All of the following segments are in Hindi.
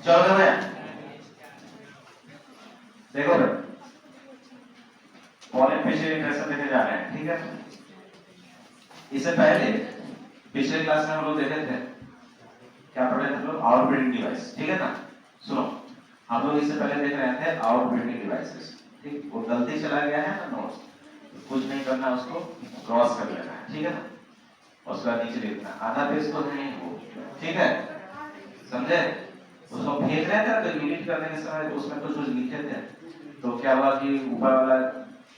चलो भैया देखो पॉलिन फिशर इंटरेक्शन देखे जा रहे हैं, ठीक है। इससे पहले पिछले क्लास में हम लोग देखे थे, क्या पढ़े थे हम लोग, आउटब्रीडिंग डिवाइस, ठीक है ना। सुनो, हम लोग इससे पहले देख रहे थे आउटब्रीडिंग डिवाइसेस, ठीक। वो गलती चला गया है ना नोट्स, कुछ नहीं करना, उसको क्रॉस कर लेना है, ठीक है ना। और उसका नीचे लिखना, आधा पेज तो नहीं वो, ठीक है, समझे। उसको भेज रहे थे तो डिलीट करने के समय तो उसमें कुछ लिखे थे, तो क्या हुआ कि ऊपर वाला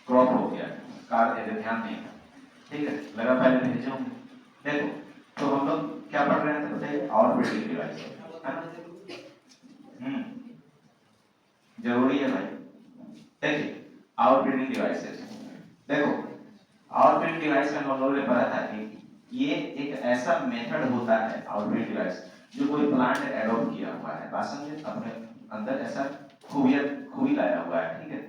क्रॉप हो गया, कार ध्यान नहीं, ठीक है, लगा पहले भेजे होंगे। देखो तो हम लोग क्या पढ़ रहे थे बताइए, आउटब्रीडिंग डिवाइस है ना। जरूरी है भाई। देखिए आउटब्रीडिंग डिवाइसेस, देखो आउटब्रीडिंग डिवाइस में हम लोगों ने पढ़ा था कि ये एक ऐसा मेथड होता है आउटब्रीडिंग डिवाइस जो कोई प्लांट एडॉप्ट किया हुआ है, बात समझे, अपने अंदर ऐसा खूबी लाया हुआ है, ठीक है,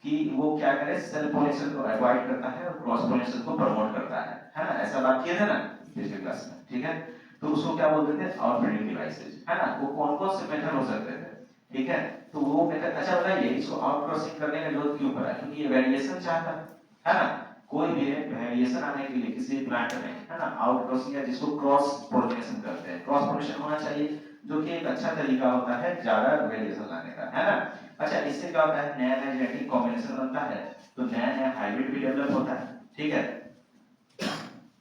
कि वो क्या करे, सेल्फ पॉलिनेशन को अवॉइड करता है और क्रॉस पॉलिनेशन को प्रमोट करता है ना। ऐसा बात किया था ना पिछले क्लास में, ठीक है। तो उसको क्या बोलते थे, आउटब्रीडिंग डिवाइसेस, है ना। वो कौन कौन से मेथड हो सकते थे, ठीक है। तो वो मेथड, अच्छा बताइए इसको आउटक्रॉसिंग करने का जरूरत क्यों पड़ा, क्योंकि ये वेरिएशन चाहता है ना। कोई भी वेरिएशन आने के लिए किसी प्लांट में, है ना, आउटक्रॉसिंग या जिसको क्रॉस पॉलिनेशन करते हैं, क्रॉस पॉलिनेशन होना चाहिए, जो कि एक अच्छा तरीका होता है ज्यादा वेरिएशन लाने का, है ना। अच्छा, इससे क्या होता है, नया नया जेनेटिक कॉम्बिनेशन बनता है, तो नया नया हाइब्रिड भी डेवलप होता है, ठीक है।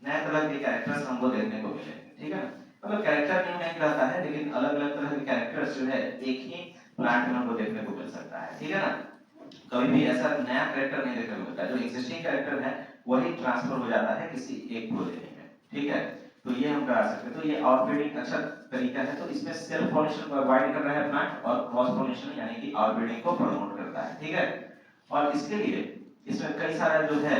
नए तरह के कैरेक्टर्स हमको देखने को मिले, ठीक है। मतलब कैरेक्टर नहीं रहता है, लेकिन अलग अलग तरह के कैरेक्टर्स जो है एक ही प्लांट में हमको देखने को मिल सकता है, ठीक है ना। कभी भी ऐसा नया कैरेक्टर नहीं देखने को मिलता, जो एग्जिस्टिंग कैरेक्टर है वही ट्रांसफर हो जाता है किसी एक प्रोजेनी में, ठीक है। तो ये हम करा सकते हैं, तो ये आउटब्रीडिंग अच्छा तरीका है। तो इसमें सेल्फ पॉलिनेशन को अवॉइड कर रहा है प्लांट, और क्रॉस पॉलिनेशन यानी कि आउटब्रीडिंग को प्रमोट करता है, ठीक है। और इसके लिए इसमें कई सारा जो है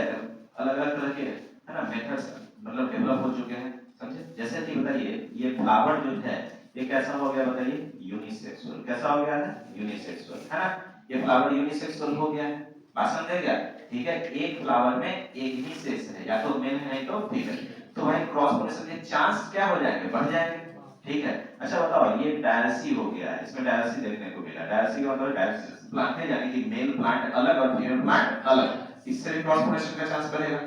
अलग अलग तरह के, है ना, मेथड्स मतलब डेवलप हो चुके हैं, समझे। जैसे कि बताइए ये फ्लावर जो है ये कैसा हो गया बताइए, यूनिसेक्सुअल, कैसा हो गया है, यूनिसेक्सुअल, है ना। ये फ्लावर यूनिसेक्सुअल हो गया है, बात समझे क्या, ठीक है। एक फ्लावर में एक ही सेक्स है, या तो मेल है नहीं तो फीमेल, तो भाई क्रॉस पॉलिनेशन के चांस क्या हो जाएंगे, बढ़ जाएंगे, ठीक है। अच्छा बताओ, ये डायसी हो गया है, इसमें डायसी देखने को मिला, डायसी का मतलब डायसिस प्लांट है, यानी कि मेल प्लांट अलग और फीमेल प्लांट अलग, इससे भी क्रॉस पॉलिनेशन का चांस बढ़ेगा,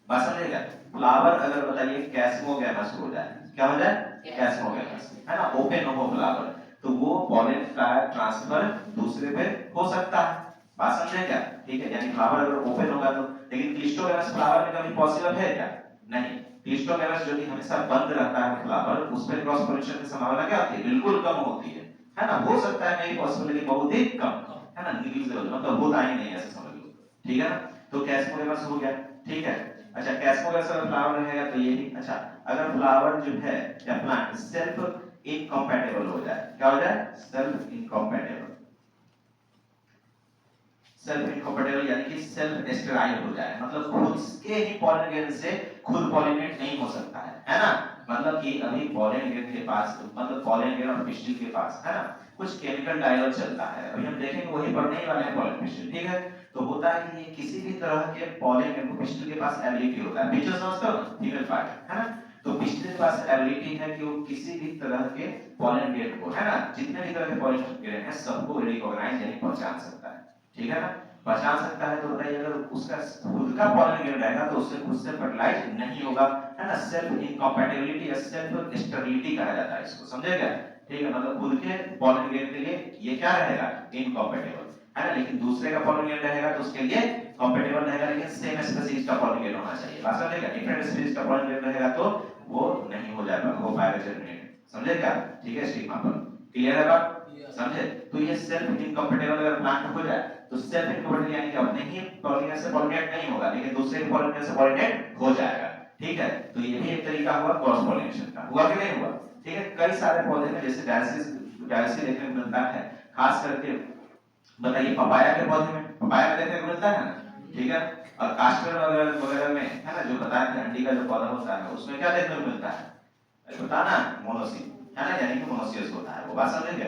बात समझेगा। फ्लावर अगर बताइए कैस्मोगैमस हो जाए, क्या हो जाए, कैस्मोगैमस, है ना, ओपन हो फ्लावर, तो वो पॉलन का ट्रांसफर दूसरे पे हो सकता है, बात समझे क्या, ठीक है। यानी फ्लावर अगर ओपन होगा तो, लेकिन क्लिस्टोगैमस फ्लावर में कभी पॉसिबल है क्या, नहीं। क्लिस्टोगैमस जो कि हमेशा बंद रहता है फ्लावर, उस पे क्रॉस पॉलिनेशन की संभावना क्या होती है, बिल्कुल कम होती है ना। हो सकता है नहीं पॉसिबल, लेकिन बहुत ही कम, है ना, निग्लिजिबल, मतलब होता ही नहीं, ऐसे समझ लो, ठीक है ना। तो कैस्मोगैमस हो गया, ठीक है। अच्छा, कैस्मोगैमस अगर फ्लावर रहेगा तो ये भी अच्छा। अगर फ्लावर जो है या प्लांट सेल्फ इनकम्पैटिबल हो जाए, क्या हो जाए, सेल्फ इनकम्पैटिबल, सेल्फ इनकम्पैटिबल यानी कि सेल्फ स्टेराइल हो जाए, मतलब खुद के ही पॉलन ग्रेन से खुद पॉलिनेट नहीं हो सकता है ना। मतलब कि अभी पॉलन ग्रेन के पास, मतलब पॉलन ग्रेन और पिस्टिल के पास, है ना, कुछ केमिकल डायलॉग चलता है, अभी हम देखेंगे वही पढ़ने ही वाले हैं पॉलन पिस्टिल, ठीक है। तो होता है कि ये किसी भी तरह के पॉलन ग्रेन को पिस्टिल के पास एबिलिटी होता है, बीच समझते हो, फीमेल पार्ट, है ना। तो पिस्टिल के पास एबिलिटी है कि वो किसी भी तरह के पॉलन ग्रेन को, है ना, जितने भी तरह के पॉलन ग्रेन है सबको रिकॉग्नाइज यानी पहचान सकता है, ठीक है ना। पहचान सकता है तो बताइए, अगर उसका खुद का पॉलन ग्रेन रहेगा तो उससे खुद से फर्टिलाइज नहीं होगा, है ना। सेल्फ इनकम्पैटिबिलिटी या सेल्फ स्टेरिलिटी कहा जाता है इसको, समझे क्या, ठीक है। मतलब खुद के पॉलन ग्रेन के लिए ये क्या रहेगा, इनकम्पैटिबल, है ना। लेकिन दूसरे का पॉलन ग्रेन रहेगा तो उसके लिए कंपैटिबल रहेगा, लेकिन सेम स्पीशीज का पॉलन ग्रेन होना चाहिए, बात समझेगा। डिफरेंट स्पीशीज का पॉलन ग्रेन रहेगा तो वो नहीं हो जाएगा, हो पाएगा जर्मिनेट, समझे क्या, ठीक है। स्टिग्मा पर क्लियर है बात, समझे। तो ये सेल्फ इनकम्पैटिबल अगर प्लांट हो जाए तो सेल्फ इनकम्पैटिबल यानी कि अपने ही पॉलिनेट से पॉलिनेट नहीं होगा, लेकिन दूसरे के पॉलिनेट से पॉलिनेट हो जाएगा, ठीक है। तो ये भी एक तरीका हुआ क्रॉस पॉलिनेशन का, हुआ कि नहीं हुआ, ठीक है। कई सारे पौधे में जैसे डायसिस देखने को मिलता है, खास करके बताइए पपाया के पौधे में, पपाया में देखने को मिलता है ना, ठीक है। और कास्टर वगैरह में, है ना, जो बताया था अंडी का जो पौधा होता है उसमें क्या देखने को मिलता है, बताना, मोनोसिस, है ना, यानी कि मोनोसियस होता है, वो बात समझेंगे,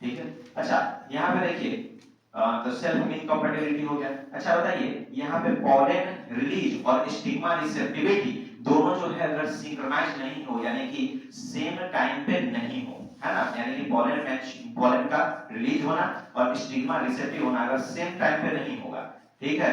ठीक है। अच्छा, यहाँ पे देखिए तो सेल्फ इनकम्पैटिबिलिटी हो गया। अच्छा बताइए, यहाँ पे पॉलन रिलीज और स्टिग्मा रिसेप्टिविटी दोनों जो है अगर सिंक्रोनाइज नहीं हो, यानी कि सेम टाइम पे नहीं हो, है ना, यानी कि पॉलन मैच पॉलन का रिलीज होना और स्टिग्मा रिसेप्टिव होना अगर सेम टाइम पे नहीं होगा, ठीक है,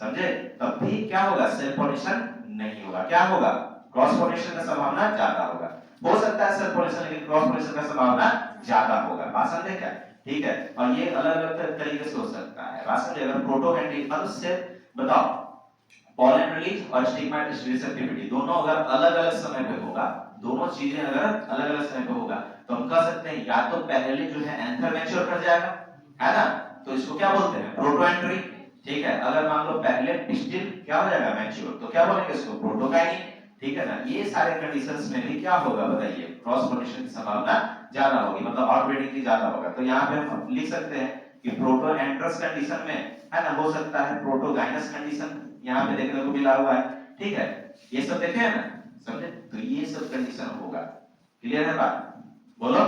समझे, तब भी क्या होगा, सेल्फ पॉलिनेशन नहीं होगा, क्या होगा, क्रॉस पॉलिनेशन का संभावना ज्यादा होगा। हो सकता है सेल्फ पॉलिनेशन लेकिन क्रॉस पॉलिनेशन का संभावना ज्यादा होगा। बात समझे क्या, ठीक है। और ये अलग अलग तरीके से हो सकता है। बात समझे, अगर प्रोटोहेंड्री मतलब से बताओ पॉलन रिलीज और स्टिग्मा रिसेप्टिविटी दोनों अगर अलग अलग समय पे होगा, दोनों चीजें अगर अलग अलग समय पे होगा, तो हम कह सकते हैं या तो पहले जो है एंथर मैच्योर कर जाएगा, है ना, तो इसको क्या बोलते हैं, प्रोटोएंट्री, ठीक है। अगर मान लो पहले पिस्टिल क्या हो जाएगा, मैच्योर, तो क्या बोलेंगे इसको, प्रोटोकाइनिन, ठीक है ना। ये सारे कंडीशंस में भी क्या होगा बताइए, क्रॉस पॉलिनेशन की संभावना ज्यादा होगी, मतलब आउटब्रीडिंग की ज्यादा होगा। तो यहाँ पे हम लिख सकते हैं कि प्रोटोएंट्रस कंडीशन में, है ना, हो सकता है प्रोटोगाइनस कंडीशन यहाँ पे देखने को मिला हुआ है, ठीक है। ये सब देखे हैं ना, समझे, तो ये सब कंडीशन होगा। क्लियर है बात, बोलो।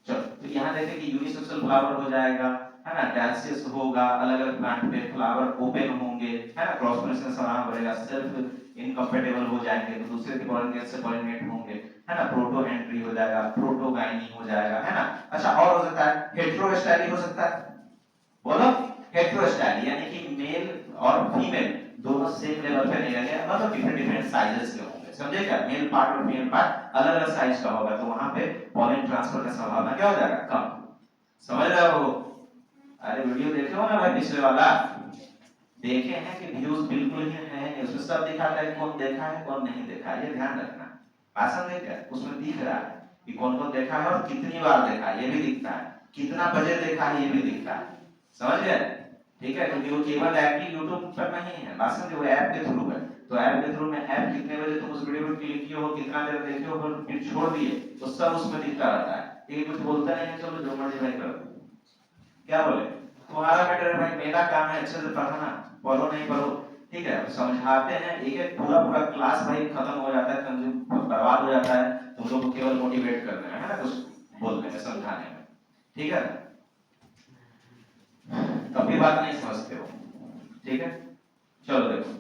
चलो, तो यहाँ देखें कि यूनिसेक्सुअल फ्लावर हो जाएगा, है ना, डायसिस होगा, अलग अलग प्लांट पे फ्लावर ओपन होंगे, है ना, क्रॉस पॉलिनेशन का संभावना बढ़ेगा, सेल्फ इनकम्पैटिबल हो जाएंगे तो दूसरे के पॉलिनेट से पॉलिनेट होंगे, है ना, प्रोटो एंट्री हो जाएगा, प्रोटोगाइनी हो जाएगा, है ना। अच्छा, और हो सकता है हेटेरोस्टाइली हो सकता है, बोलो, हेटेरोस्टाइली यानी कि मेल और फीमेल दोनों सेम लेवल पे नहीं रहेंगे, मतलब डिफरेंट डिफरेंट साइजेस के होंगे, समझे क्या, मेल पार्ट और फीमेल पार्ट अलग अलग साइज का होगा, तो वहां पे पॉलन ट्रांसफर का संभावना क्या हो जाएगा, कम। समझ रहे हो, अरे वीडियो देखे हो ना भाई, पिछले वाला देखे हैं कि व्यूज बिल्कुल ही है, उसमें सब दिखाता है कौन देखा है कौन नहीं देखा है, ये ध्यान रखना। आसान है क्या, उसमें दिख रहा है कि कौन कौन देखा है और कितनी बार देखा है, ये भी दिखता है, कितना बजे देखा है ये भी दिखता है, समझ गए, ठीक है। क्योंकि वो केवल डायरेक्टली YouTube पर नहीं है, बात समझे, वो ऐप के थ्रू है, तो ऐप के थ्रू में ऐप कितने बजे तुम उस वीडियो को क्लिक किए हो, कितना देर देखे हो और फिर छोड़ दिए, तो सब उसमें दिखता रहता है। ये कुछ बोलता नहीं है, चलो जो मर्जी भाई करो, क्या बोले, तुम्हारा मैटर है भाई, मेरा काम है अच्छे से पढ़ाना, पढ़ो नहीं पढ़ो, ठीक है, समझाते हैं, एक एक पूरा पूरा क्लास भाई खत्म हो जाता है, कंज्यूम बर्बाद हो जाता है, तुम लोग को केवल मोटिवेट करने में, है ना, कुछ बोलने में, समझाने में, ठीक है, कभी बात नहीं समझते हो, ठीक है। चलो देखो,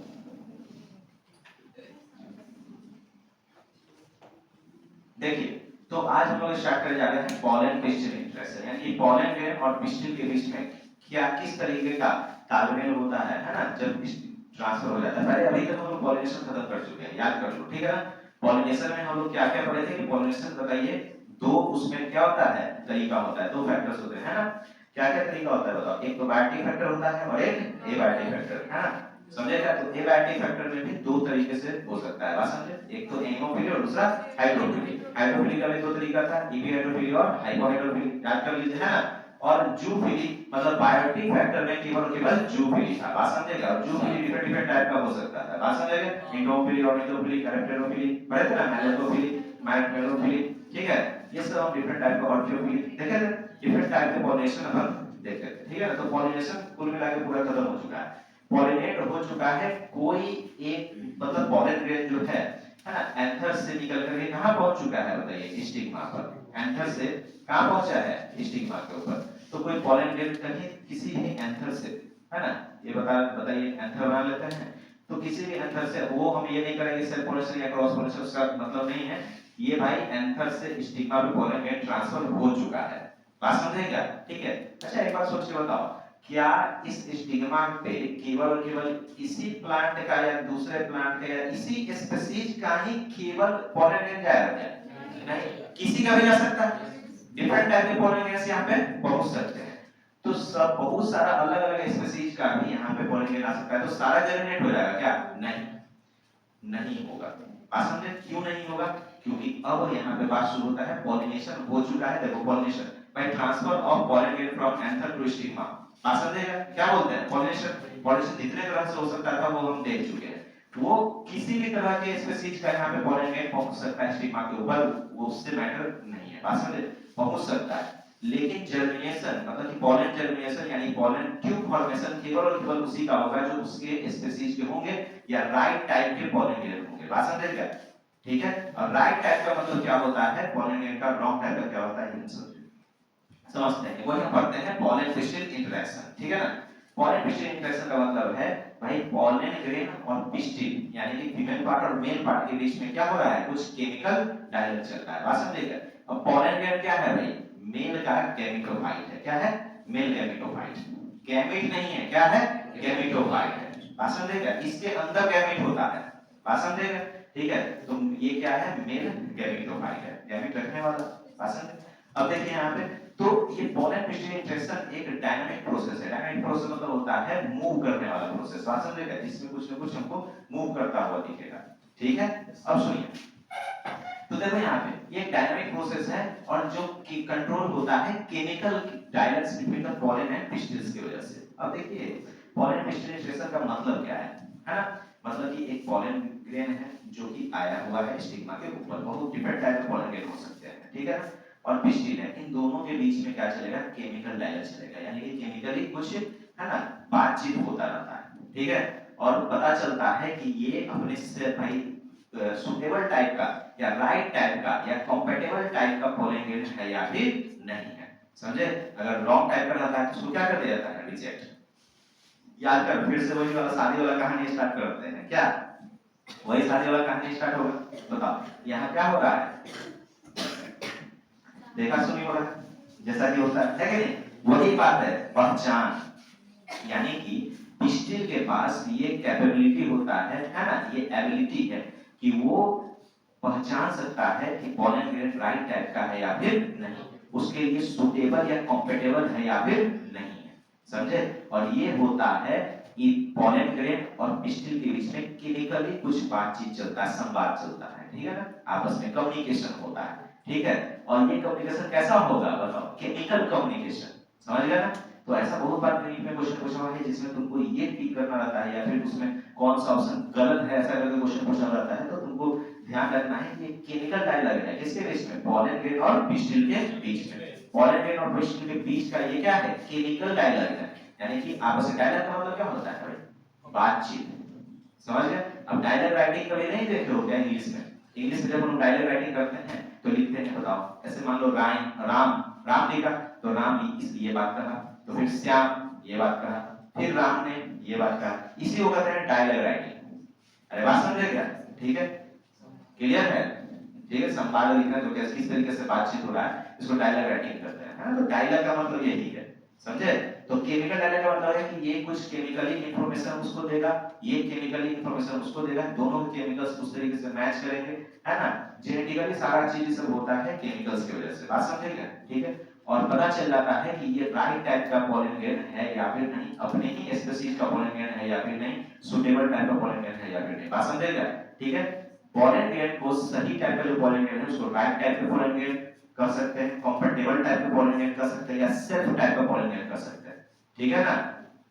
देखिए, तो आज हम लोग स्टार्ट करने जा रहे हैं पॉलन पिस्टिल इंटरेक्शन, यानी कि पॉलन ग्रेन और पिस्टिल के बीच में क्या किस तरीके का तालमेल होता है ना, जब ट्रांसफर हो जाता है। पहले अभी तक हम लोग पॉलिनेशन खत्म कर चुके हैं, याद कर लो, ठीक है ना। पॉलिनेशन में हम लोग क्या क्या पढ़े थे कि पॉलिनेशन बताइए, दो उसमें क्या होता है, तरीका होता है, दो फैक्टर्स होते हैं, है ना, क्या क्या तरीका होता है बताओ, एक तो बायोटिक फैक्टर होता है और एक एबायोटिक फैक्टर, है ना, समझे क्या। तो एबायोटिक फैक्टर में भी दो तरीके से हो सकता है, बात समझे, एक तो हेमोफिली और दूसरा हाइड्रोफिली। हाइड्रोफिली का भी दो तरीका था, इपी हाइड्रोफिली और हाइपोहाइड्रोफिली, याद कर लीजिए, है ना। और जूफिली मतलब बायोटिक फैक्टर में केवल जूफिली था, बात समझेगा। और जूफिली डिफरेंट डिफरेंट टाइप का हो सकता है, बात समझेगा, इंडोफिली, ऑर्निथोफिली, कैरेक्टेरोफिली, पढ़े थे ना, मैलेटोफिली, मैलेटोफिली, ठीक है, ये सब हम डिफरेंट टाइप का ऑर्चियोफिली देखे थे, डिफरेंट टाइप के पॉलिनेशन हम देखे थे, ठीक है ना। तो पॉलिनेशन कुल मिला के पूरा खत्म हो चुका है, पॉलिनेट हो चुका है, कोई एक मतलब पॉलन ग्रेन जो है ना, एंथर से निकल करके कहां पहुंच चुका है बताइए, स्टिग्मा पर, एंथर से कहां पहुंचा है, स्टिग्मा के ऊपर। तो कोई पॉलन ग्रेन कहीं किसी भी एंथर से, है ना, ये बताइए, एंथर बना लेते हैं, तो किसी भी एंथर से, वो हम ये नहीं करेंगे सेल्फ पॉलिनेशन या क्रॉस पॉलिनेशन, उसका मतलब नहीं है, ये भाई एंथर से स्टिग्मा पे पॉलन ग्रेन ट्रांसफर हो चुका है, बात समझे क्या, ठीक है। अच्छा, एक बात सोच के बताओ, क्या इस स्टिग्मा पे केवल इसी प्लांट का या दूसरे प्लांट का या इसी स्पीशीज का ही केवल पॉलन ग्रेन जाएगा क्या, नहीं, किसी का भी जा सकता है, डिफरेंट टाइप के पॉलन ग्रेन यहाँ पे पहुंच सकते हैं। तो सब बहुत सारा अलग अलग स्पीशीज का भी यहाँ पे पॉलन ग्रेन आ सकता है, तो सारा जर्मिनेट हो जाएगा क्या, नहीं होगा, बात समझे, क्यों नहीं होगा, क्योंकि अब यहाँ पे बात शुरू होता है, पॉलिनेशन हो चुका है, देखो pollination by transfer of pollen grain from anther to stigma, बात समझेगा, क्या बोलते हैं पॉलिनेशन जितने तरह से हो सकता था वो हम देख चुके हैं, वो किसी भी तरह के स्पीशीज का यहाँ पे पॉलन ग्रेन पहुंच सकता है स्टिग्मा के ऊपर, वो उससे मैटर नहीं है, बात समझे, पहुंच सकता है। लेकिन जर्मिनेशन मतलब कि पॉलन जर्मिनेशन यानी पॉलन ट्यूब फॉर्मेशन केवल और केवल उसी का होगा जो उसके स्पीशीज के होंगे या राइट टाइप के पॉलन ग्रेन होंगे, बात समझे क्या, ठीक है। और राइट टाइप का मतलब क्या होता है, पॉलन ग्रेन का रॉन्ग टाइप का क्या होता है, समझते हैं, वही हम पढ़ते हैं पॉलन पिस्टिल इंटरेक्शन, ठीक है ना। पॉलन पिस्टिल इंटरेक्शन का मतलब है भाई पॉलन ग्रेन और पिस्टिल यानी कि फीमेल पार्ट और मेल पार्ट के बीच में क्या हो रहा है, कुछ केमिकल डायलॉग चल रहा है, बात समझिएगा। अब पॉलन ग्रेन क्या है भाई, मेल का गैमेटोफाइट है। क्या है? Male gametophyte. गैमेट नहीं है, क्या है? गैमेटोफाइट है। बात समझेगा? इसके अंदर गैमेट होता है। बात समझेगा? ठीक है, तो ये क्या है? मेल गैमेटोफाइट है, गैमेट रखने वाला। बात समझे? अब देखिए यहाँ पे, तो ये पोलन पिस्टिल इंटरेक्शन एक डायनामिक प्रोसेस है। डायनामिक प्रोसेस मतलब होता है मूव करने वाला प्रोसेस। बात समझेगा? जिसमें कुछ ना कुछ हमको मूव करता हुआ दिखेगा। ठीक है, अब सुनिए, तो देखो यहाँ पे ये डायनामिक प्रोसेस है और जो कि कंट्रोल होता है chemical dialects between the pollen and pistils की वजह से। अब देखिए पोलन पिस्टिल इंटरेक्शन का मतलब क्या है ना? मतलब कि एक पोलन ग्रेन है जो कि आया हुआ है स्टिग्मा के ऊपर। बहुत डिफरेंट टाइप के पोलन ग्रेन हो सकते हैं, ठीक है ना? और पिस्टिल है, इन दोनों के बीच में क्या चलेगा? केमिकल डायलेक्ट चलेगा, यानी कि केमिकली कुछ है ना बातचीत होता रहता है। ठीक है, और पता चलता है कि ये अपने से भाई सुटेबल टाइप का या राइट टाइप का या कंपैटिबल टाइप का पोलन ग्रेन है या फिर नहीं है। समझे? अगर रॉन्ग टाइप का रहता है तो उसको क्या कर दिया जाता है? रिजेक्ट। याद कर, फिर से वही वाला शादी वाला कहानी स्टार्ट करते हैं क्या? वही शादी वाला कहानी स्टार्ट होगा। बताओ यहाँ क्या हो रहा है? देखा सुनी हो रहा है, जैसा कि होता है कि नहीं? वही बात है, पहचान। यानी कि पिस्टिल के पास ये कैपेबिलिटी होता है ना, ये एबिलिटी है कि वो पहचान सकता है कि पोलन ग्रेन राइट टाइप का है या फिर नहीं, उसके लिए सुटेबल या कॉम्पेटेबल है या फिर नहीं है। समझे? और ये होता है कि पोलन ग्रेन और पिस्टिल के बीच में केमिकली कुछ बातचीत चलता है, संवाद चलता है। ठीक है ना? आपस में कम्युनिकेशन होता है। ठीक है, और ये कम्युनिकेशन कैसा होगा? बताओ, केमिकल कम्युनिकेशन। समझ गया ना? तो ऐसा बहुत बार ट्रेनिंग में क्वेश्चन पूछा हुआ है जिसमें तुमको ये टिक करना रहता है या फिर उसमें कौन सा ऑप्शन गलत है, ऐसा करके क्वेश्चन पूछा रहता है। तो तुमको ध्यान रखना है कि केमिकल डायलॉग है किसके बीच में? पोलन ग्रेन और पिस्टिल के बीच में। पोलन ग्रेन और पिस्टिल के बीच का ये क्या है? केमिकल डायलॉग है, यानी कि आपस में डायलॉग का मतलब क्या होता है भाई? बातचीत। समझ गए? अब डायलॉग राइटिंग कभी नहीं देखे हो क्या इंग्लिश में? इंग्लिश में जब हम डायलॉग राइटिंग करते हैं तो लिखते हैं, बताओ, ऐसे मान लो राम राम लिखा तो राम इसलिए बात कहा, तो फिर श्याम ये बात कहा, फिर राम ने ये बात कहा, इसी को कहते हैं डायलॉग राइटिंग। अरे बात समझे क्या? ठीक है, क्लियर है? ठीक है, संवाद लिखना जो कैसे किस तरीके से बातचीत हो रहा है इसको डायलॉग राइटिंग करते हैं, है ना? तो डायलॉग का मतलब यही है। समझे? तो केमिकल डायलॉग का मतलब है कि ये कुछ केमिकली इंफॉर्मेशन उसको देगा, ये केमिकली इंफॉर्मेशन उसको देगा, दोनों के केमिकल्स उस तरीके से मैच करेंगे, है ना? जेनेटिकली सारा चीज सब होता है केमिकल्स की वजह से। बात समझे क्या? ठीक है, और पता चल जाता है कि ये राइट टाइप का पोलन ग्रेन है या फिर नहीं, अपने ही स्पीशीज का पोलन ग्रेन है या फिर नहीं, सुटेबल टाइप का पोलन ग्रेन है या फिर नहीं। बात समझे क्या? ठीक है, पोलन ग्रेन को सही टाइप का जो पोलन ग्रेन है उसको राइट टाइप का पोलन ग्रेन कर सकते हैं, कंपैटिबल टाइप का पोलन ग्रेन कर सकते हैं या सेल्फ टाइप का पोलन ग्रेन कर सकते हैं। ठीक है ना?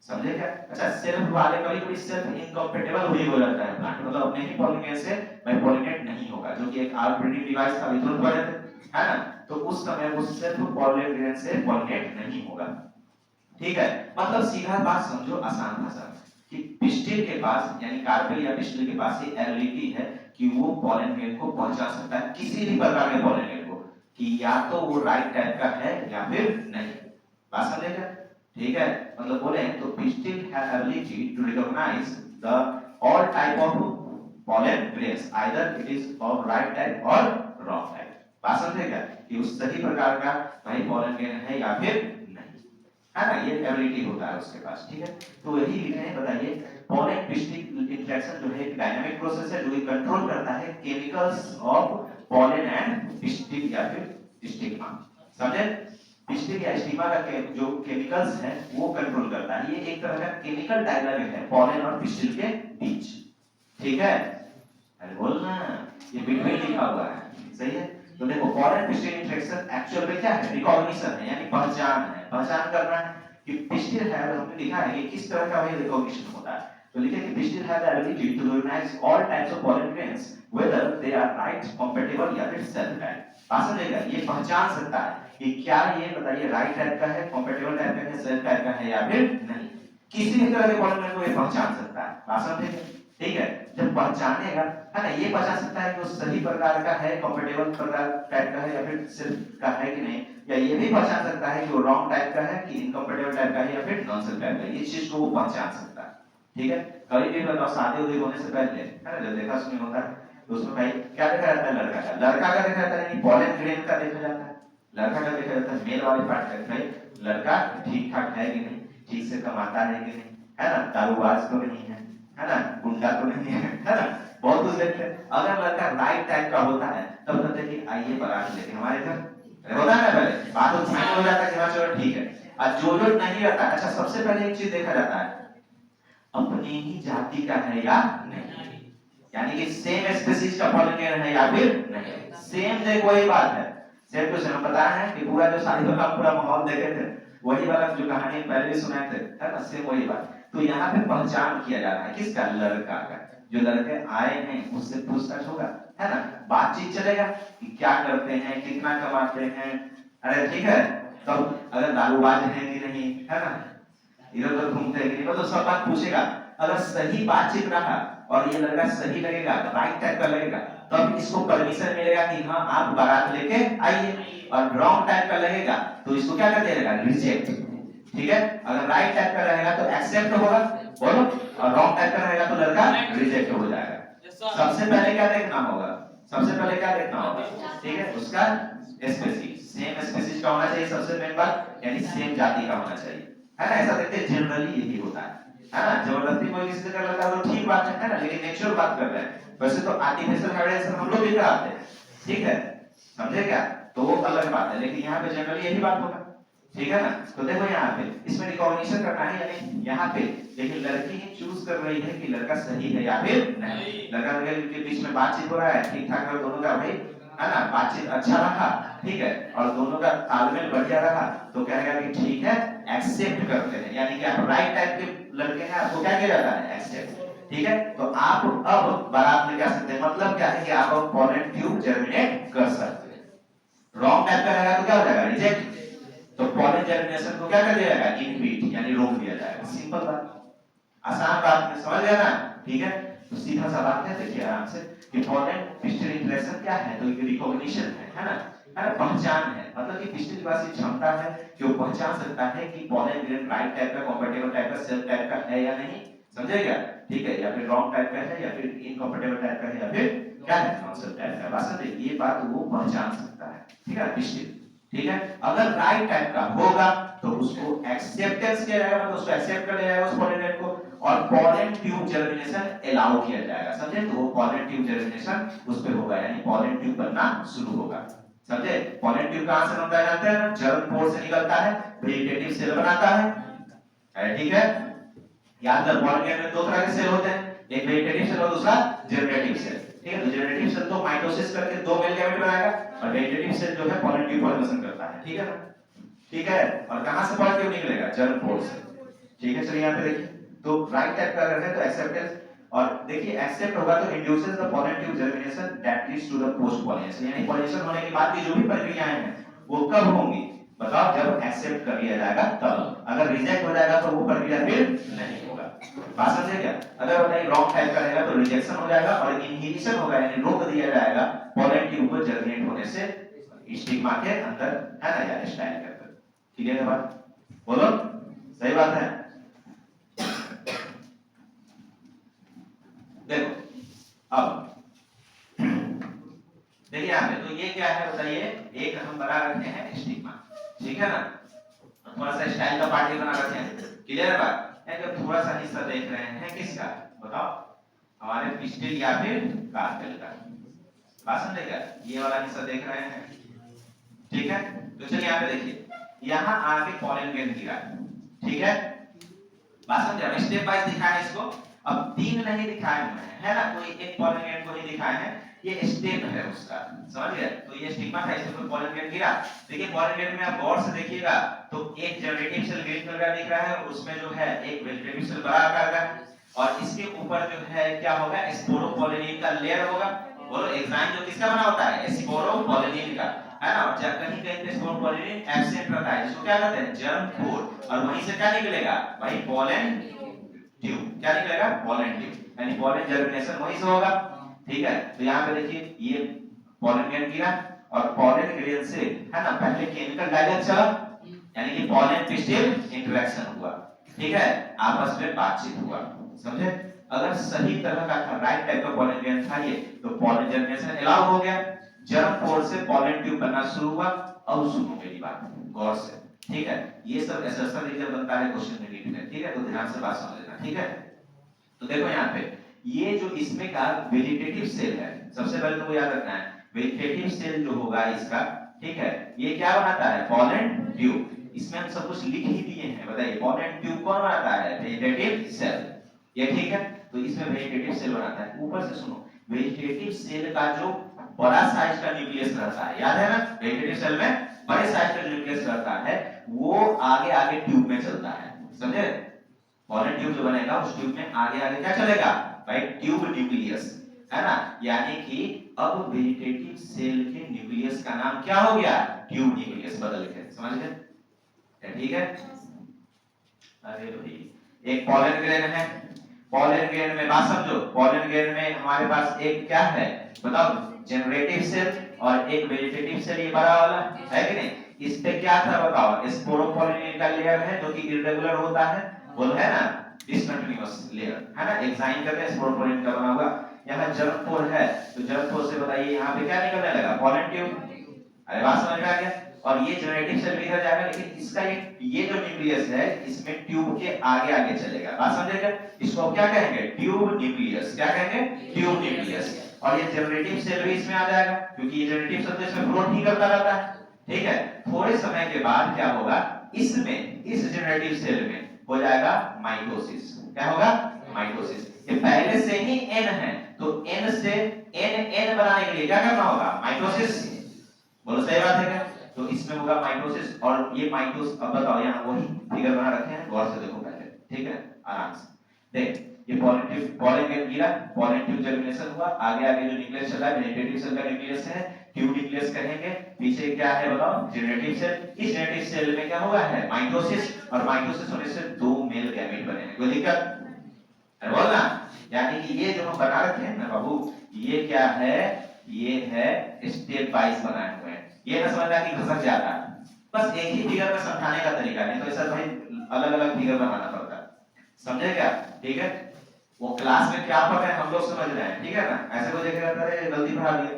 समझे क्या? अच्छा, सेल्फ वाले कभी-कभी सेल्फ इनकम्पैटिबल भी हो जाता है प्लांट, मतलब अपने ही पोलन ग्रेन से पोलिनेट नहीं होगा, जो कि एक आउटब्रीडिंग डिवाइस का वितरण कर देते है ना? तो उस समय वो सिर्फ पोलन ग्रेन से पोलिनेट नहीं होगा। ठीक है, मतलब सीधा बात समझो आसान भाषा कि पिस्टिल के पास यानी कार्पेल या पिस्टिल के पास ये एबिलिटी है कि वो पोलन ग्रेन को पहचान सकता है, किसी भी प्रकार के पोलन ग्रेन को, कि या तो वो राइट टाइप का है या फिर नहीं। बात समझेगा? ठीक है, मतलब बोले तो pistil have ability to recognise the all type of pollen grains, either it is of right type और रॉन्ग टाइप। बात समझेगा कि उस सही प्रकार का भाई पोलन ग्रेन है या फिर नहीं, है ना? ये एबिलिटी होता है उसके पास। ठीक है, तो यही लिखे हैं। बताइए, पोलन पिस्टिल इंटरेक्शन जो है एक डायनामिक प्रोसेस है जो कंट्रोल करता है chemicals of pollen and pistil या फिर स्टिग्मा। समझे? पिस्टिल या स्टिग्मा का जो केमिकल्स है वो कंट्रोल करता है। ये एक तरह का केमिकल डायलॉग है पोलन और पिस्टिल के बीच। ठीक है, अरे बोलना, ये बिटवीन लिखा हुआ है, सही है? तो देखो, पोलन पिस्टिल इंटरेक्शन एक्चुअल में क्या है? रिकॉग्निशन है, यानी पहचान है, पहचान करना है कि पिस्टिल है। हमने लिखा है कि किस तरह का वही रिकॉग्निशन होता है, तो लिखे कि pistil have the ability to recognise all types of pollen grains whether they are right, compatible या फिर सेल्फ टाइप। पास देगा, ये पहचान सकता है कि क्या ये बताइए राइट टाइप का है, कंपैटिबल टाइप का है, सेल्फ टाइप का है या फिर नहीं। किसी भी तरह के पोलन ग्रेन को ये पहचान सकता है। पास देगा, ठीक है? जब पहचानेगा, है ना, ये पहचान सकता है कि वो सही प्रकार का है, कंपैटिबल प्रकार टाइप का है या फिर सेल्फ का है कि नहीं, या ये भी पहचान सकता है कि वो रॉन्ग टाइप का है कि इनकम्पैटिबल टाइप का है या फिर नॉन सेल्फ टाइप का है। ये चीज को वो पहचान सकता है। ठीक है, कभी भी बताओ शादी उदी होने से पहले, है ना, जब देखा सुनी होता है तो उसमें भाई क्या देखा जाता है? लड़का का देखा जाता है, पोलन ग्रेन का देखा जाता है। लड़का का देखा जाता है मेल वाले पार्ट का, भाई लड़का ठीक ठाक है कि नहीं, ठीक से कमाता है कि नहीं, है ना, दारूबाज तो नहीं है ना, गुंडा तो नहीं है ना, बहुत कुछ देखते हैं। अगर लड़का राइट टाइप का होता है तब कहते हैं कि आइए बारात लेके हमारे घर, होता है ना, पहले बात तो फाइनल हो जाता है कि हाँ चलो ठीक है। और जो नहीं रहता, अच्छा सबसे पहले एक चीज देखा जाता है अपने ही जाति का है या नहीं, यानी कि सेम स्पीशीज का पॉलिनेटर है या फिर नहीं। सेम देख वही बात है, सेम क्वेश्चन हम बता रहे हैं कि पूरा जो शादी वाला पूरा माहौल देखे थे वही वाला जो कहानी पहले भी सुनाए थे, है ना, सेम वही बात। तो यहाँ पे पहचान किया जा रहा है किसका, लड़का का। जो लड़के आए हैं उससे पूछताछ होगा, है ना, बातचीत चलेगा कि क्या करते हैं, कितना कमाते हैं, अरे ठीक है, तब अगर दारूबाज है कि नहीं, है ना, इधर उधर घूमते हैं कि नहीं, मतलब सब बात पूछेगा। अगर सही बातचीत रहा और ये लड़का सही लगेगा, राइट टाइप का लगेगा, तब इसको परमिशन मिलेगा कि हाँ आप बारात लेके आइए। और रॉन्ग टाइप का लगेगा तो इसको क्या कर देगा, रिजेक्ट। ठीक है, अगर राइट टाइप का रहेगा तो एक्सेप्ट होगा, बोलो, और रॉन्ग टाइप का रहेगा तो लड़का रिजेक्ट हो जाएगा। सबसे पहले क्या देखना होगा, सबसे पहले क्या देखना होगा, ठीक है, उसका स्पेसीज, सेम स्पेसीज का होना चाहिए सबसे मेन बात, यानी सेम जाति का होना चाहिए, है ना। ऐसा देखते हैं जनरली यही होता है ना, जबरदस्ती कोई किसी से कर लेता है तो ठीक बात है ना, लेकिन नेचुरल बात कर रहे हैं। वैसे तो आर्टिफिशियल हाइब्रिडाइजेशन हम लोग भी कराते हैं, ठीक है, समझे क्या, तो वो अलग बात है, लेकिन यहाँ पे जनरली यही बात होगा, ठीक है ना। तो देखो यहाँ पे इसमें रिकॉग्निशन करना है, यानी यहाँ पे लेकिन लड़की ही चूज कर रही है कि लड़का सही है या फिर नहीं। लड़का के बीच में बातचीत हो रहा है, ठीक ठाक है दोनों का, भाई है ना, बातचीत अच्छा रहा, ठीक है, और दोनों का तालमेल बढ़िया रहा, तो कहेगा कि ठीक है, एक्सेप्ट करते हैं, यानी कि आप राइट टाइप के लड़के हैं, आपको क्या किया जाता है, एक्सेप्ट। ठीक है, तो आप अब बारात लेके आ सकते हैं, मतलब क्या है कि आप अब पॉलन ट्यूब जर्मिनेट कर सकते हैं। रॉन्ग टाइप का रहेगा तो क्या हो जाएगा, रिजेक्ट। तो पॉलन जर्मिनेशन को क्या कर दिया जाएगा, इनहिबिट, यानी रोक दिया जाएगा। सिंपल बात, आसान बात में समझ गया ना, ठीक है। तो सीधा सा बात है, देखिए आराम से कि पॉलन पिस्टिल इंटरेक्शन क्या है, तो रिकॉग्निशन है ना, पहचान है, मतलब कि पिस्टिल के पास ये क्षमता है कि वो पहचान सकता है कि पॉलन ग्रेन राइट टाइप का, कंपैटिबल टाइप का, सेल्फ टाइप का है या नहीं, समझे क्या, ठीक है, या फिर रॉन्ग टाइप का है, या फिर इनकंपैटिबल टाइप का है, या फिर क्या है, नॉन सेल्फ टाइप का। बस ये बात वो पहचान सकता है, ठीक है, पिस्टिल, ठीक है। अगर राइट टाइप का होगा तो उसको एक्सेप्टेंस किया जाएगा, मतलब उसको एक्सेप्ट कर लिया जाएगा उस पॉलिनेट को, और पॉलन ट्यूब जर्मिनेशन अलाउ किया जाएगा, समझे। तो वो पॉलन ट्यूब जर्मिनेशन उस पे होगा, यानी पॉलन ट्यूब बनना शुरू होगा, समझे। पॉलन ट्यूब कहां से बनता है जानते हैं ना, जर्म पोर से निकलता है, वेजिटेटिव सेल बनाता है, ठीक है। याद कर, पॉलन ग्लैंड में दो तरह के सेल होते हैं, एक वेजिटेटिव सेल और दूसरा जनरेटिव सेल, ठीक है। तो जनरेटिव सेल तो माइटोसिस करके दो मेल गैमेट बनाएगा, और वेजिटेटिव सेल जो है पॉलन ट्यूब पॉलिनेशन करता है, ठीक है ना, ठीक है। और कहां से पॉलन ट्यूब निकलेगा, जर्म पोर से, ठीक है। चलिए यहां पे देखिए, तो राइट टाइप का अगर है तो एक्सेप्टेंस, और देखिए एक्सेप्ट होगा तो induces the pollen tube germination that leads to the post pollination, यानी पॉलिनेशन होने के बाद की जो भी प्रक्रियाएं हैं वो कब होंगी, बताओ, जब एक्सेप्ट कर लिया जाएगा तब। अगर रिजेक्ट हो जाएगा तो वो प्रक्रिया फिर नहीं होगा, बात समझे क्या। अगर नहीं रॉन्ग टाइप का रहेगा तो रिजेक्शन हो जाएगा, और इनहिबिशन होगा, यानी रोक दिया जाएगा पॉलन ट्यूब को जर्मिनेट होने से स्टिग्मा के अंदर, है ना, या स्टाइल के अंदर, ठीक है ना, बात बोलो, सही बात है। देखो अब देखिए यहाँ पे, तो ये क्या है बताइए, एक हम बना रखे हैं स्टिग्मा, ठीक है ना, थोड़ा सा स्टाइल का पार्ट बना रखे हैं, क्लियर है बात। अगर थोड़ा सा हिस्सा देख रहे हैं किसका, बताओ, हमारे पिस्टिल या फिर कार्पेल का, बात समझेगा, ये वाला हिस्सा देख रहे हैं, ठीक है। तो चलिए यहाँ पे देखिए, यहाँ आगे पॉलन ग्लैंड गिरा, ठीक है, बात समझे। स्टेप बाय दिखाए इसको, अब तीन नहीं दिखाए हुए हैं, है ना, कोई एक पॉलन ग्लैंड को नहीं दिखाए हैं, ये स्टेप है उसका, समझ गए। तो ये स्टिग्मा था, इसमें कोई पॉलन ग्लैंड गिरा, देखिए पॉलन ग्लैंड में आप गौर से देखिएगा तो एक जनरेटिव सेल ग्रीन कलर का दिख रहा है, उसमें जो है एक वेजिटेटिव सेल बड़ा आकार का, और इसके ऊपर जो है क्या होगा, स्पोरोपोलिनिन का लेयर होगा, बोलो, एंजाइम जो किसका बना होता है, स्पोरोपोलिनिन का, है ना। और जब कहीं कहीं पे स्पोरोपोलिनिन एब्सेंट रहता है, इसको क्या कहते हैं, जर्म पोर, और वहीं से क्या निकलेगा भाई, पॉलन ट्यूब, क्या निकलेगा, पॉलन ट्यूब, यानी पॉलन जर्मिनेशन वहीं से होगा, ठीक है। तो यहाँ पे देखिए ये पॉलन ग्लैंड गिरा, और पॉलन ग्लैंड से, है ना, पहले केमिकल डायलेक्ट चला, यानी कि पॉलन पिस्टिल इंटरेक्शन हुआ, ठीक है, आपस में बातचीत हुआ, समझे। अगर सही तरह का था, राइट टाइप का पॉलन ग्लैंड था ये, तो पॉलन जर्मिनेशन अलाउ हो गया, जर्म पोर से पॉलन ट्यूब बनना शुरू हुआ, अब सुनो मेरी बात गौर से, ठीक है? ये सब एसर्शन रीजन बनता है क्वेश्चन में रिपीटेड, ठीक है? तो ध्यान से बात समझ लेना, ठीक है? तो देखो यहाँ पे ये जो इसमें का वेजिटेटिव सेल है, सबसे पहले तो याद रखना है वेजिटेटिव सेल जो होगा इसका, ठीक है? ये क्या बनाता है? Pollen tube. इसमें हम सब कुछ लिख ही दिए हैं, बताइए पॉलन ट्यूब कौन बनाता है? वेजिटेटिव सेल, ये ठीक है? तो इसमें वेजिटेटिव सेल बनाता है। ऊपर से सुनो, वेजिटेटिव सेल का जो बड़ा साइज का न्यूक्लियस रहता है, याद है ना? वेजिटेटिव सेल में बड़े साइज का न्यूक्लियस रहता है, वो आगे आगे ट्यूब में चलता है, समझे? पॉलन ट्यूब जो बनेगा उस ट्यूब में आगे आगे क्या चलेगा भाई? ट्यूब न्यूक्लियस, है ना? यानी कि अब वेजिटेटिव सेल के न्यूक्लियस का नाम क्या हो गया? ट्यूब न्यूक्लियस बदल के, समझ गए? ठीक है? अरे भाई एक पॉलन ग्रेन है, पॉलन ग्रेन में बात समझो, पॉलन ग्रेन में हमारे पास एक क्या है बताओ? जनरेटिव सेल और एक वेजिटेटिव सेल, ये बड़ा वाला है कि नहीं? इस पे क्या था बताओ? स्पोरोपोलिन का लेयर है जो कि इरेगुलर होता है, बोल है ना? डिसकंटीन्यूअस लेयर है ना? एग्जाइन करते हैं स्पोरोपोलिन का बना हुआ। यहाँ जर्म पोर है, तो जर्म पोर से बताइए यहाँ पे क्या निकलने लगा? Pollen tube. अरे बात समझ में आ गया? और ये जनरेटिव सेल भी इधर जाएगा, लेकिन इसका ये जो न्यूक्लियस है इसमें ट्यूब के आगे आगे चलेगा, बात समझेगा? इसको क्या कहेंगे? Tube nucleus. क्या कहेंगे? Tube nucleus. और ये जनरेटिव सेल भी इसमें आ जाएगा, क्योंकि ये जनरेटिव सेल तो इसमें ग्रोथ नहीं करता रहता है, ठीक है? थोड़े समय के बाद क्या होगा? इसमें इस जनरेटिव सेल में हो जाएगा माइटोसिस। क्या होगा? माइटोसिस। ये पहले से ही एन है, तो एन से एन बनाने के लिए क्या करना होगा? माइटोसिस। बोलो सही बात है क्या? तो इसमें होगा माइटोसिस। और ये माइटोसिस, अब बताओ, यहाँ वही फिगर बना रखे हैं, गौर से देखो पहले, ठीक है? आराम से देख, ये पॉलन ग्रेन गिरा, पॉलन ट्यूब जर्मिनेशन हुआ, आगे आगे जो न्यूक्लियस चला है वेजिटेटिव सेल का न्यूक्लियस है, ट्यूब न्यूक्लियस कहेंगे। पीछे क्या है बताओ? Generative cell. इस जनरेटिव सेल में क्या हुआ है? माइटोसिस। और माइटोसिस होने से दो मेल गैमेट बने हैं, कोई दिक्कत? अरे बोल ना, यानी कि ये जो हम बना रखे हैं ना बाबू, ये क्या है? ये है स्टेप वाइज बनाए हुए हैं। ये ना समझना कि घसक जाता है, बस एक ही फिगर में समझाने का तरीका, नहीं तो ऐसा भाई अलग अलग फिगर बनाना पड़ता है, समझे क्या? ठीक है? वो क्लास में क्या पढ़ रहे हैं हम लोग समझ रहे हैं, ठीक है ना? ऐसे कोई देखेगा अरे गलती पढ़ा दिया,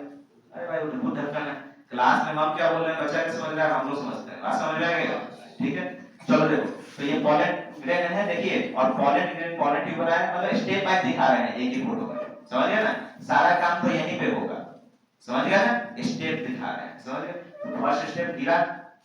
अरे भाई वो बहुत ढक्कन है, क्लास में हम क्या बोल रहे हैं बच्चा क्या समझ रहा है, हम लोग समझते हैं, बात समझ में आएगा? ठीक है? चलो देखो, तो ये पॉलन ग्रेन है, देखिए, और पॉलन ग्रेन पॉलन ट्यूब बना है, मतलब स्टेप बाय दिखा रहे हैं एक ही फोटो में, समझ गया ना? सारा काम तो यहीं पे होगा, समझ गया ना? स्टेप दिखा रहे हैं, समझ गए? फर्स्ट स्टेप गिरा,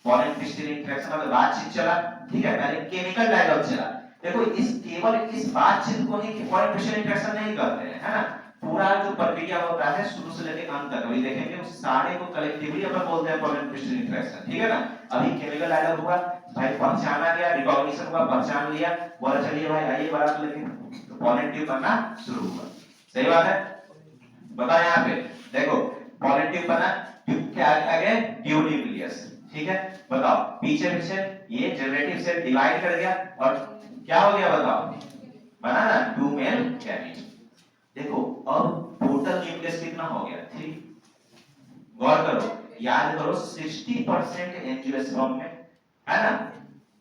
पॉलन क्रिस्टल इंटरेक्शन मतलब बातचीत चला, ठीक है? पहले केमिकल डायलॉग चला। देखो इस केवल इस बातचीत को ही पॉलन क्रिस्टल इंटरेक्शन नहीं करते हैं, है ना? पूरा जो प्रक्रिया होता है शुरू से लेकर अंत तक, अभी देखेंगे उस सारे को कलेक्टिवली अपन बोलते हैं पॉलन क्रिस्टल इंटरेक्शन, ठीक है ना? अभी केमिकल डायलॉग हुआ, भाई पहचाना गया, रिकॉग्निशन हुआ, पहचान लिया, बोला चलिए भाई आइए बारात लेके, तो पॉलन ट्यूब बनना शुरू हुआ। सही बात है? बताओ यहाँ पे देखो, पॉलन ट्यूब बना, ट्यूब के आगे ट्यूब न्यूक्लियस, ठीक है? बताओ पीछे पीछे ये जनरेटिव सेल डिवाइड कर गया और क्या हो गया बताओ? बना ना टू मेल गैमेट। देखो अब टोटल न्यूक्लियस कितना हो गया? 3। गौर करो, याद करो 60% एंजियोस्पर्म में, है ना?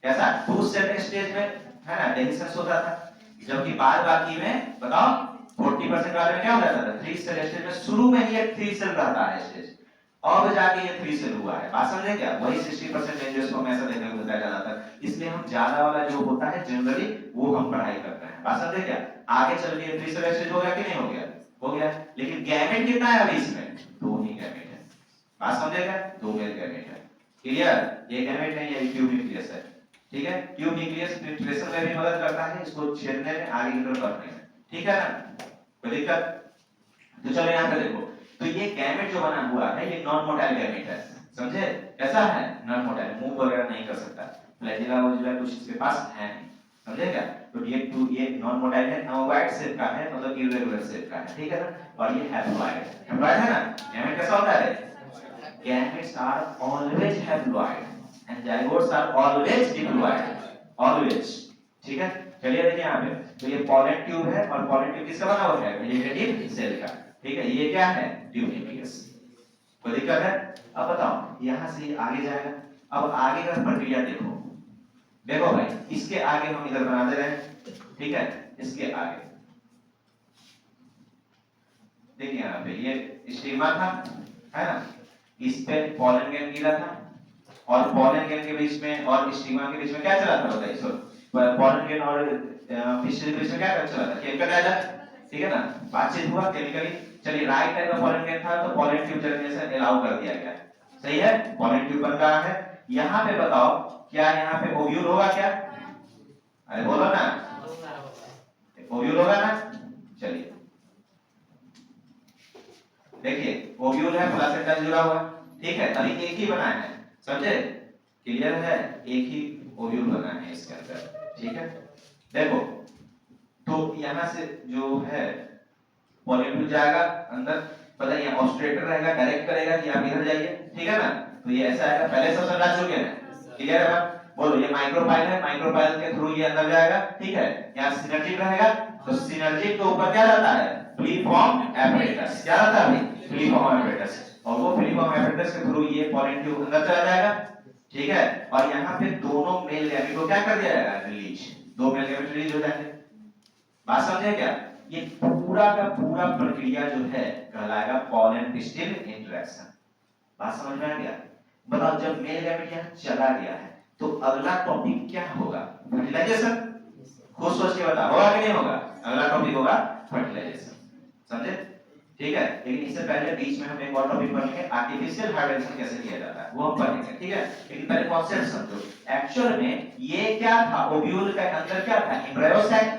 कैसा 2 सेल स्टेज में, है ना, डेहिसंस होता था, जबकि बाद बाकी में बताओ 40% वाले में क्या हो जाता था? 3 सेल स्टेज में। शुरू में ही एक 3 सेल रहता है स्टेज, अब जाके ये 3 सेल हुआ है, बात समझे क्या? वही 60% एंजियोस्पर्म ऐसा देखने को मिलता है ज्यादातर, इसलिए हम ज्यादा वाला जो होता है जनरली वो हम पढ़ाई करते हैं, बात समझे क्या? आगे चल के 3 सेल स्टेज हो गया कि नहीं हो गया? हो गया। लेकिन गैमेट कितना है अभी इसमें? 2 ही गैमेट है, बात समझेगा? 2 मेल गैमेट है, क्लियर? ये गैमेट नहीं है, ट्यूब न्यूक्लियस है, ठीक है? ट्यूब न्यूक्लियस फिल्ट्रेशन में भी मदद करता है, इसको छेदने में, आगे की तरफ बढ़ने में, ठीक है ना? कोई दिक्कत? तो चलो यहाँ पे देखो, तो ये गैमेट जो बना हुआ है ये नॉन मोटाइल गैमेट है, समझे? कैसा है? नॉन मोटाइल, मूव वगैरह नहीं कर सकता, फ्लैजिला वजिला कुछ इसके पास है नहीं, समझे क्या? तो ये नॉन मोटाइल है, ओवाइड शेप का है, मतलब इरेगुलर शेप का है, ठीक है ना? और ये हैप्लॉइड है ना? गैमेट कैसा होता है? Gametes are always haploid and zygotes are always diploid, always, ठीक है? चलिए देखिए यहाँ पे, तो ये पॉलन ट्यूब है, और पॉलन ट्यूब किसका बना हुआ है? वेजिटेटिव सेल का, ठीक है? ये क्या है? Tube nucleus. कोई दिक्कत है? अब बताओ यहाँ से आगे जाएगा, अब आगे का प्रक्रिया देखो, देखो भाई इसके आगे हम इधर बना दे रहे हैं, ठीक है? इसके आगे देखिए यहाँ पे ये स्टिग्मा था, है ना? इस पे पॉलन ग्रेन गिरा था, और पोलन ग्रेन के बीच में और स्टिग्मा के बीच में क्या चला था बताइए। सो पोलन ग्रेन और पिस्टिल के बीच में क्या चला था, केमिकल डायलॉग, ठीक है ना, बातचीत हुआ केमिकली। चलिए राइट टाइप का पोलन ग्रेन था तो पोलन ट्यूब जर्मिनेशन अलाउ कर दिया गया, सही है, पोलन ट्यूब बन रहा है। यहाँ पे बताओ क्या यहाँ पे ओव्यूल होगा क्या, अरे बोलो ना, ओव्यूल होगा ना। चलिए देखिए ओव्यूल है, प्लासेंटा जुड़ा हुआ, ठीक है, अभी एक ही बनाया है, समझे, क्लियर है, एक ही ओव्यूल बना है इसके अंदर, ठीक है। देखो तो यहां से जो है पॉलिट्यूब जाएगा अंदर, पता है यहाँ ऑस्ट्रेटर रहेगा, डायरेक्ट करेगा कि आप इधर जाइए, ठीक है ना, तो ये ऐसा आएगा, पहले सब समझा चुके हैं, क्लियर है बात। बोलो ये माइक्रोपाइल है, माइक्रोपाइल के थ्रू ये अंदर जाएगा, ठीक है, यहाँ सिनर्जिक रहेगा, तो सिनर्जिक के ऊपर क्या रहता है, फ्रीफॉर्म एपरेटस, क्या रहता है भाई, फ्रीफॉर्म एपरेटस, और वो फ्रीफॉर्म एपरेटस के थ्रू ये पोलन ट्यूब अंदर चला जाएगा, ठीक है, और यहाँ पे दोनों मेल गैमेट को क्या कर दिया जाएगा, रिलीज, दो मेल गैमेट रिलीज हो जाएंगे। बात समझे क्या, ये पूरा का पूरा प्रक्रिया जो है कहलाएगा पोलन पिस्टिल इंटरेक्शन। बात समझ में आ गया। बताओ जब मेल गैमेट यहाँ चला गया है तो अगला टॉपिक क्या होगा, फर्टिलाइजेशन, खुद सोच के बताओ होगा कि नहीं होगा, अगला टॉपिक होगा फर्टिलाइजेशन, समझे, ठीक है। लेकिन इससे पहले बीच में हम एक और टॉपिक पढ़ेंगे, आर्टिफिशियल हाइब्रिडेशन कैसे किया जाता है, वो हम पढ़ेंगे, ठीक है। लेकिन पहले कॉन्सेप्ट समझो, एक्चुअल में ये क्या था, ओव्यूल के अंदर क्या था, एम्ब्रायो सैक,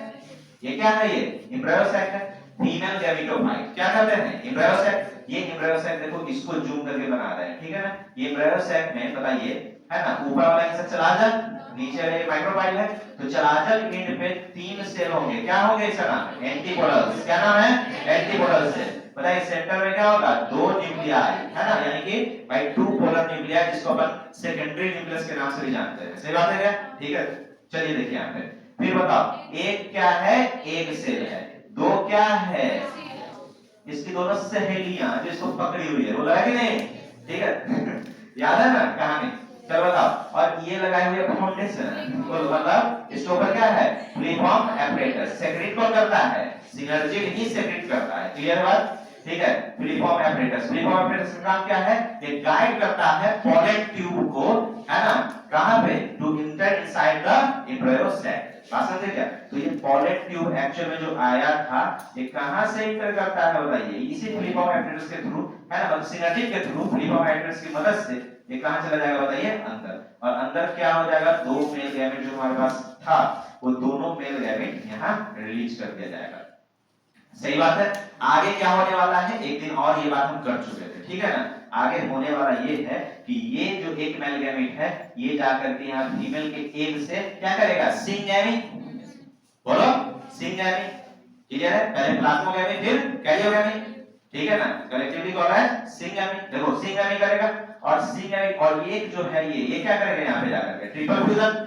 ये क्या है, ये एम्ब्रायो सैक है, फीमेल गैमेटोफाइट, क्या कहते हैं, एम्ब्रायो सैक। ये एम्ब्रायो सैक देखो इसको जूम करके बना रहे हैं, ठीक है ना, ये एम्ब्रायो सैक में बताइए है ना, ऊपर वाला हिस्सा चलाजल, नीचे वाले माइक्रोफाइल है, तो चलाजल एंड पे 3 सेल होंगे, क्या होंगे, इसका नाम एंटीपोडल्स, क्या नाम है, एंटीपोडल सेल। बताइए सेंटर में क्या होगा, 2 न्यूक्लियाई, है ना, यानी कि भाई 2 पोलर न्यूक्लियाई, जिसको अपन सेकेंडरी न्यूक्लियस के नाम से भी जानते हैं, सही बात है क्या, ठीक है। चलिए देखिए यहाँ पे फिर बताओ, एक क्या है, एक सेल है, दो क्या है, इसकी दोनों सहेलियां जिसको पकड़ी हुई है, वो लगा कि नहीं, ठीक है याद है ना कहानी, चलो बताओ। और ये लगाए हुए फाउंडेशन, तो मतलब इसके ऊपर क्या है, फ्रीफॉर्म एपरेटस, सेक्रेट कौन करता है, सिनर्जिक ही सेक्रेट करता है, क्लियर बात, ठीक है। फ्रीफॉर्म एपरेटस, फ्रीफॉर्म एपरेटस का काम क्या है, ये गाइड करता है पोलन ट्यूब को, है ना, कहां पे, to enter inside the embryo sac. बात समझे क्या, तो ये पोलन ट्यूब एक्चुअल में जो आया था ये कहां से इंटर करता है बताइए, इसी फ्रीफॉर्म एपरेटस के थ्रू, है ना, सिनर्जिक के थ्रू, फ्रीफॉर्म एपरेटस की मदद से ये कहां चला जाएगा बताइए, अंदर, और अंदर क्या हो जाएगा, 2 मेल गैमेट जो हमारे पास था वो दोनों मेल गैमेट यहां रिलीज कर दिया जाएगा, सही बात है। आगे क्या होने वाला है, एक दिन और ये बात हम कर चुके थे, ठीक है ना, आगे होने वाला ये है कि ये जो एक मेल गैमेट है ये जाकर के यहाँ फीमेल के एग से क्या करेगा, सिंगैमी, बोलो सिंगैमी, क्लियर है, पहले प्लाज्मोगैमी फिर कैरियोगैमी, ठीक है ना, कलेक्टिवली कौन है, सिंगैमी, देखो सिंगैमी करेगा, और सिंगैमी और एक जो है ये क्या करेगा यहाँ पे जाकर के ट्रिपल फ्यूजन,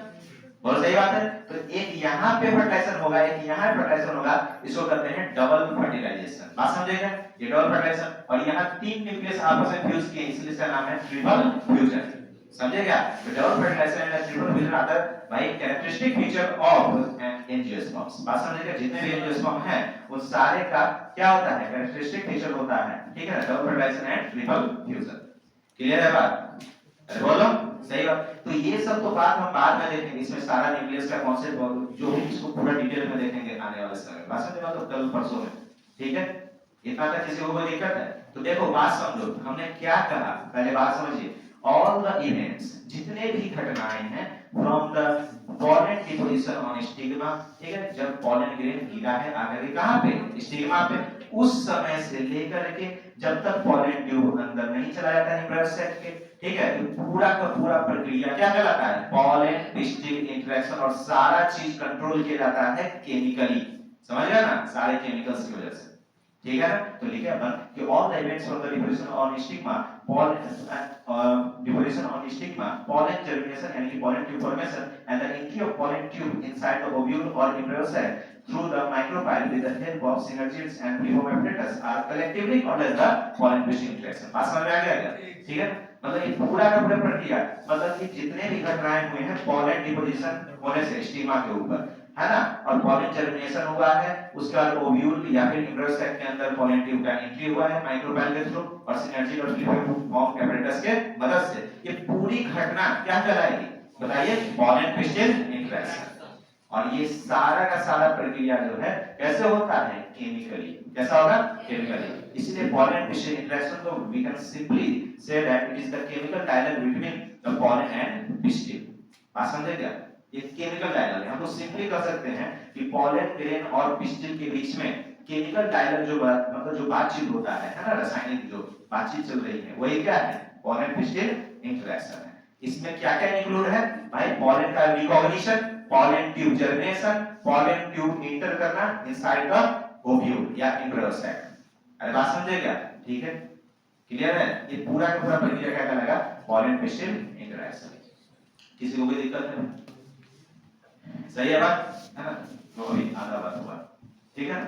बहुत सही बात है। तो एक यहाँ पे फर्टिलाइजेशन होगा, एक यहाँ फर्टिलाइजेशन होगा, इसको कहते हैं डबल फर्टिलाइजेशन, बात समझेगा, ये डबल फर्टिलाइजेशन, और यहाँ 3 न्यूक्लियस आपस में फ्यूज किए इसलिए इसका नाम है ट्रिपल फ्यूजन, समझेगा। तो double fertilisation and triple fusion आता है भाई कैरेक्टरिस्टिक फीचर ऑफ एंजियोस्पर्म्स, बात समझेगा, जितने भी एंजियोस्पर्म हैं उन सारे का क्या होता है, कैरेक्टरिस्टिक फीचर होता है, ठीक है, double fertilisation and triple fusion, clear है बात, बोलो सही बात। तो ये सब तो बात हम बाद में देखेंगे, इसमें सारा न्यूक्लियस का कॉन्सेप्ट जो भी इसको पूरा डिटेल में देखेंगे आने वाले समय में, बात समझे, तो कल परसों में, ठीक है। इतना तक किसी को कोई दिक्कत है, तो देखो बात समझो, हमने क्या कहा, पहले बात समझिए, ऑल द इवेंट्स, जितने भी घटनाएं हैं from the pollen deposition on stigma, ठीक है, जब पोलन ग्रेन गिरा है आकर के कहां पे, स्टिग्मा पे, उस समय से लेकर के जब तक पोलन ट्यूब अंदर नहीं चला जाता है एम्ब्रायो सैक के, ठीक है, तो पूरा का पूरा प्रक्रिया क्या कहलाता है, पोलन पिस्टिल इंटरेक्शन, और सारा चीज कंट्रोल किया जाता है केमिकली, समझ गया ना, सारे केमिकल्स की वजह से, ठीक है ना। तो लिखे अपन कि all the events from the deposition on stigma, deposition on stigma, pollen germination यानी कि pollen tube formation and the entry of pollen tube inside the ovule और embryo sac through the micropyle with the help of synergids and free-form apparatus are collectively called as the pollen pistil interaction। बात समझ में आ गया क्या, ठीक है, मतलब ये पूरा का पूरा प्रक्रिया, मतलब कि जितने भी घटनाएं हुए हैं पोलन डिपोजिशन होने से स्टिग्मा के ऊपर, है ना, और पॉलन जर्मिनेशन हुआ है, उसके बाद ओव्यूल या फिर एम्ब्रियो सैक के अंदर पॉलन ट्यूब का एंट्री हुआ है माइक्रोबाइल के थ्रू और सिनर्जी और फॉर्म एपरेटस के मदद से। ये पूरी घटना क्या कहलाएगी बताइए, पॉलन पिस्टिल इंटरेक्शन। और ये सारा का सारा प्रक्रिया जो है कैसे होता है, केमिकली। कैसा होगा, केमिकली। इसलिए पॉलन पिस्टिल इंटरेक्शन को we can simply say that it is the chemical dialogue between the pollen and pistil. बात समझे क्या, ये केमिकल डायलॉग है। हम तो सिंपली कह सकते हैं कि पॉलन ग्रेन और पिस्टिल के बीच में केमिकल डायलॉग जो मतलब जो बातचीत होता है ना, रासायनिक जो बातचीत चल रही है वही क्या है, पॉलन पिस्टिल इंटरेक्शन है। इसमें क्या क्या इंक्लूड है भाई, पॉलन का recognition, pollen tube germination, pollen tube inter करना इनसाइड द ओव्यूल या एम्ब्रियो सैक। अरे बात समझे क्या, ठीक है, क्लियर है। ये पूरा का पूरा प्रक्रिया क्या कहलाएगा, पॉलन पिस्टिल इंटरेक्शन। किसी को कोई दिक्कत है, सही है बात, है ना, तो अभी आधा बात हुआ, ठीक है।